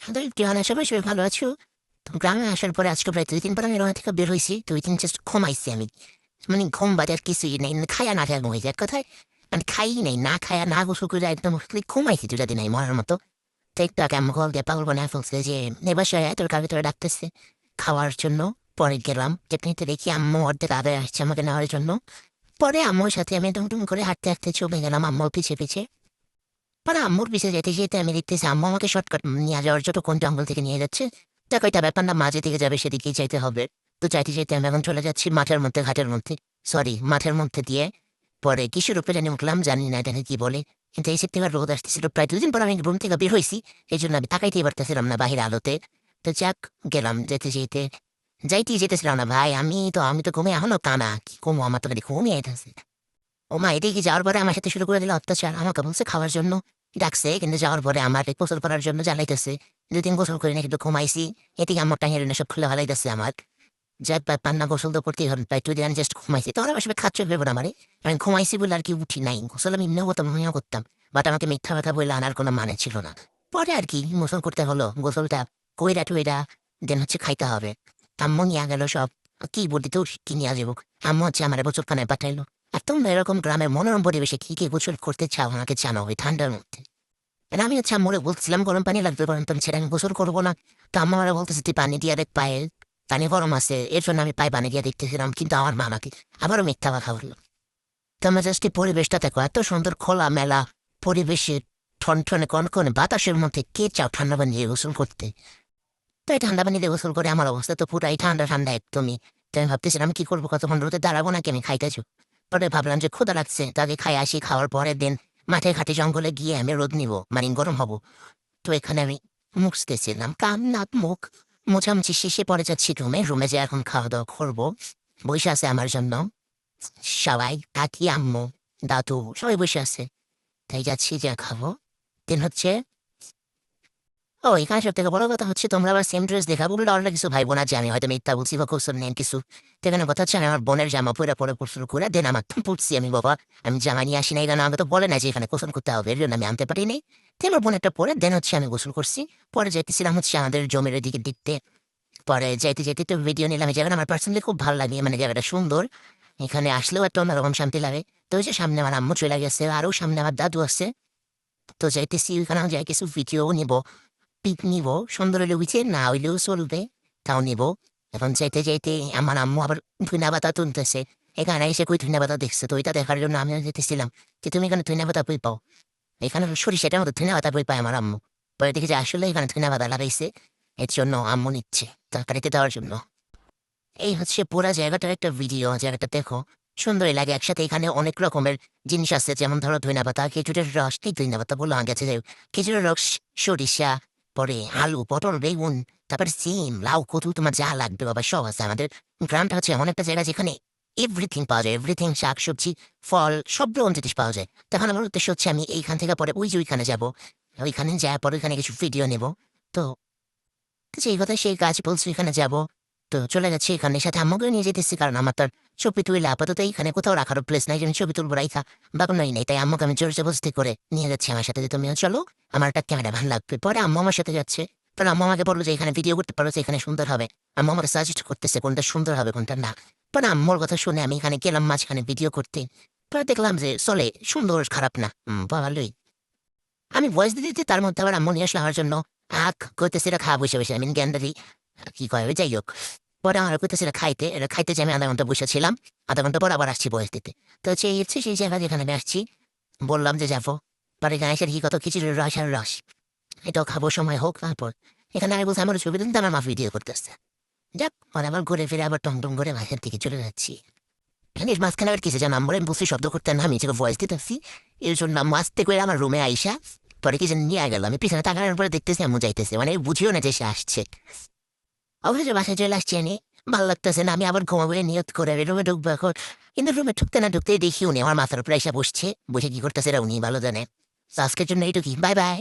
তাদের গ্রামে সবাই সবাই ভালো আছো? তো গ্রামে আসার পরে আজকে প্রায় ২-৩ বার আমি রোনা থেকে বের হয়েছি। ২ দিন জাস্ট ঘুমাইছি আমি। মানে ঘুম বাদে আর কিছুই নেই। খায়া না খায়া ঘুমাইছি এক কথায়। মানে খাই নাই, না খায়া না গোসল করে একদম খালি ঘুমাইছি ২টা দিন আমি মরার মতো। তো একটু আগে আম্মু কল দিয়ে পাগল বানায় ফেলছে যে এবার তোর কাকে তোরা ডাকতেছে খাওয়ার জন্য। পরে গেলাম টেকনিকতে দেখি আম্মু অর্ধেক আদায় আসছে আমাকে নেওয়ার জন্য। পরে আম্মুর সাথে আমি টুম করে হাঁটতে হাঁটতে চলে গেলাম আম্মুর পিছে পিছে। পরে আম্মুর পিছে যেতে যেতে আমি দেখতেছি আম্মু আমাকে শর্টকাট নিয়ে যাওয়ার জন্য কোন জঙ্গল থেকে নিয়ে যাচ্ছে। দেখো এটা ব্যাপার না, মাঝে দিকে যাবে সেদিকেই যাইতে হবে। তো যাইতে যেতে আমি এখন চলে যাচ্ছি মাঠের মধ্যে ঘাটের মধ্যে, সরি মাঠের মধ্যে দিয়ে। পরে কিসের উপরে জানি উঠলাম, জানি না এটাকে কি বলে। কিন্তু এই সেপ্টেম্বর রোদ আসতেছিল, প্রায় ২ দিন পর আমি রুম থেকে বের হয়েছি। এই জন্য আমি তাকাইতেই পারতেছিলাম না বাহির আলোতে। তো যাক, গেলাম যেতে যেতে যাইতেই যেতেছিলাম না ভাই। আমি তো ঘুমে এখনো কানা, কি কমো, আমার তো খালি ঘুমিয়ে আইতেছে। ও মা এদিকে যাওয়ার পরে আমার সাথে শুরু করে দিল অত্যাচার, আমাকে বলছে খাওয়ার জন্য ডাকছে, কিন্তু যাওয়ার পরে আমার গোসল করার জন্য জ্বালাইতেছে। ২ দিন গোসল করে না কিন্তু ঘুমাইছি। এদিকে আমার টাইম সব খুলে হালাইতেছে আমার। যাক ভাই, পান্না গোসল তো করতেই হবে, প্রায় ২ দিন আমি জাস্ট ঘুমাইছি। তখন আমার সবাই খাচ্ছ ভেবো না আমারে। আমি ঘুমাইছি বলে আর কি উঠি নাই, গোসল আমি এমনিও করতাম আমিও করতাম। বাট আমাকে মিথ্যা কথা বলে আনার কোনো মানে ছিল না। পরে আর কি গোসল করতে হলো, গোসলটা কইরা টুইরা দেন হচ্ছে খাইতে হবে। আম্মু নিয়ে গেল সব, কি বলতে তো কি নিয়ে যাবো। আম্মু হচ্ছে আমার বছরখানে পাঠাইলো। আর তোমরা এরকম গ্রামের মনোরম পরিবেশে কি কি গোসল করতে চাও আমাকে জানাও এই ঠান্ডার মধ্যে। আর আমি হচ্ছে আম্মুরে বলছিলাম গরম পানি লাগবে, গরম পানি ছেড়ে আমি গোসল করবো না। তো আম্মা আমারে বলতেছে তুই পানি দিয়ে দেখ পায়ে, পানি গরম আছে, এর জন্য আমি পায়ে পানি দিয়ে দেখতেছিলাম। কিন্তু আমার মা আমাকে আবারও মিথ্যা কথা বললো। তো আমার জাস্ট এই পরিবেশটা দেখো, এত সুন্দর খোলা মেলা পরিবেশে ঠনঠনে কনকনে বাতাসের মধ্যে কে চাও ঠান্ডা পানি দিয়ে গোসল করতে। তো এই ঠান্ডা পানি দিয়ে গোসল করে আমার অবস্থা তো পুরাই ঠান্ডা ঠান্ডা একদমই। তো আমি ভাবতেছিলাম কি করবো, কতক্ষণ রোদে দাঁড়াবো নাকি আমি খাইতেছি। পরে ভাবলাম যে ক্ষুধা লাগছে, তাকে খাই আসি, খাওয়ার পরের দিন মাঠে ঘাটে জঙ্গলে গিয়ে আমি রোদ নিব, মানে গরম হব। তো এখানে আমি মুছতেছিলাম কান নাক মুখ, মোছামুছি শেষে পরে যাচ্ছি রুমে। রুমে যে এখন খাওয়া দাওয়া করবো, বসে আছে আমার জন্য সবাই, কাকি আম্মু দাদু সবাই বসে আছে। তাই যাচ্ছি যে খাবো। দিন হচ্ছে, ও এখানে সব থেকে বড় কথা হচ্ছে তোমরা আবার সেম ড্রেস দেখাবো বলে অন্য কিছু ভাইবো না যে আমি হয়তো মিথ্যা বলছি বা কোশ্চেন নেন কিছু। তো এখানে কথা হচ্ছে আমি আমার বোনের জামা পরে পরে গোসল করে দেন আমার পড়ছি আমি বাবা। আমি জামা নিয়ে আসি না, এখানে আমাকে তো বলে না যে এখানে গোসল করতে হবে, এর জন্য আমি আনতে পারিনি। তো আমার বোনেরটা পরে দেন হচ্ছে আমি গোসল করছি। পরে যাইতেছিলাম হচ্ছে আমাদের জমির দিকে দেখতে। পরে যাইতে যেতে তো ভিডিও নিলাম। এই জায়গাটা আমার পার্সোনালি খুব ভালো লাগে, মানে জায়গাটা সুন্দর। এখানে আসলেও একটা অন্যরকম শান্তি লাগে। তো ওই যে সামনে আমার আম্মু চলে গেছে, আরও সামনে আমার দাদু আছে। তো যাইতেছি ওইখানে যাই কিছু ভিডিও নিব, পিক নিব। সুন্দর হলে উঠে, না হইলেও চলবে, তাও নিব। এখন যাইতে যাইতে আমার আম্মু আবার ধুইনা পাতা তুলতেছে। এখানে এসে কই ধুইনা পাতা দেখছে, তো ওইটা দেখার জন্য আমিও যেতেছিলাম যে তুমি এখানে ধুইনা পাতা বই পাও। এখানে সরিষাটার মতো ধুইনা পাতা বই পায় আমার আম্মু। পরে দেখি যে আসলে এখানে ধুইনা পাতা লাগাইছে, এর জন্য আম্মু নিচ্ছে তরকারিতে দেওয়ার জন্য। এই হচ্ছে পুরা জায়গাটার একটা ভিডিও, জায়গাটা দেখো সুন্দরই লাগে। একসাথে এখানে অনেক রকমের জিনিস আছে, যেমন ধরো ধইনা পাতা, খেজুরের রস, এই ধইনা পাতা বললো আগে গেছে, খেজুরের রস, সরিষা, পরে আলু পটল বেগুন, তারপর সিম লাউ কচু, তোমার যা লাগবে বাবা সব আছে। আমাদের গ্রামটা হচ্ছে এমন একটা জায়গা যেখানে এভরিথিং পাওয়া যায়, এভরিথিং, শাকসবজি ফল সব রকম জিনিস পাওয়া যায়। তখন আমার উদ্দেশ্য হচ্ছে আমি এইখান থেকে পরে ওই যে ওইখানে যাবো, ওইখানে যাওয়ার পরে ওইখানে কিছু ভিডিও নেব। তো সেই কথা সেই কাজ বলছি, এখানে যাব। তো চলে যাচ্ছি এখানে, সাথে আম্মুকে নিয়ে যেতেছি, কারণ আমার তার ছবি তুলে আপাতত এখানে কোথাও রাখার প্লেস নাই যে আমি ছবি তুলবো রাইখা বাগানোই নেই। তাই আম্মুকে আমি জোর জবরদস্তি করে নিয়ে যাচ্ছি আমার সাথে, যে তুমিও চলো, আমার একটা ক্যামেরা ভালো লাগবে। পরে আম্মু আমার সাথে যাচ্ছে। পরে আম্মু আমাকে বললো যে এখানে ভিডিও করতে পারো, যে এখানে সুন্দর হবে। আম্মু আমাকে সাজেস্ট করতেছে কোনটা সুন্দর হবে কোনটা না। পরে আম্মুর কথা শুনে আমি এখানে গেলাম মাঝখানে ভিডিও করতে। পরে দেখলাম যে চলে, সুন্দর, খারাপ না, ভালোই। আমি ভয়েস দিতে দিতে তার মধ্যে আবার আম্মু নিয়ে আসলো আমার জন্য আখ কইতেছে এটা খাওয়া বসে বসে, আমি গ্যান্ডারি কি কয় ওই যাই হোক। পরে আমার কইতেছে এটা খাইতে, এটা খাইতে যে আমি ০.৫ ঘন্টা বসেছিলাম। ০.৫ ঘন্টা পর আবার আসছি ভয়েস দিতে। তো সেই হচ্ছে সেই জায়গা যেখানে আমি আসছি, বললাম যে যাবো। পরে এখানে এসে কি কত খিচুড়ির রস আর রস, এটাও খাবো সময় হোক। তারপর এখানে আমি বলছি আমার ছবি দিন, তো আমার মা ভিডিও করতেছে। যাক, পরে আবার ঘুরে ফিরে আবার টং টং করে বাসার দিকে চলে যাচ্ছি। এর মাঝখানে আবার কিছু যেন আমরা বলছি শব্দ করতে না, আমি নিজেকে ভয়েস দিতেছি। এর জন্য আম্মু আস্তে করে আমার রুমে আইসা পরে কি যেন নিয়ে গেল। আমি পিছনে তাকানোর পরে দেখতেছি আম্মু যাইতেছে, মানে বুঝিও না যে সে আসছে। অবশ্যই বাসায় চলে আসছি আমি, ভালো লাগতেছে না, আমি আবার ঘুমাবো নিয়ত করে আমি রুমে ঢুকবো এখন। কিন্তু রুমে ঢুকতে না ঢুকতেই দেখি উনি আমার মাথার উপরে এসে বসছে, বসে কি করতেছে এটা উনি ভালো জানে। তো আজকের জন্য এইটুকুই, বাই বাই।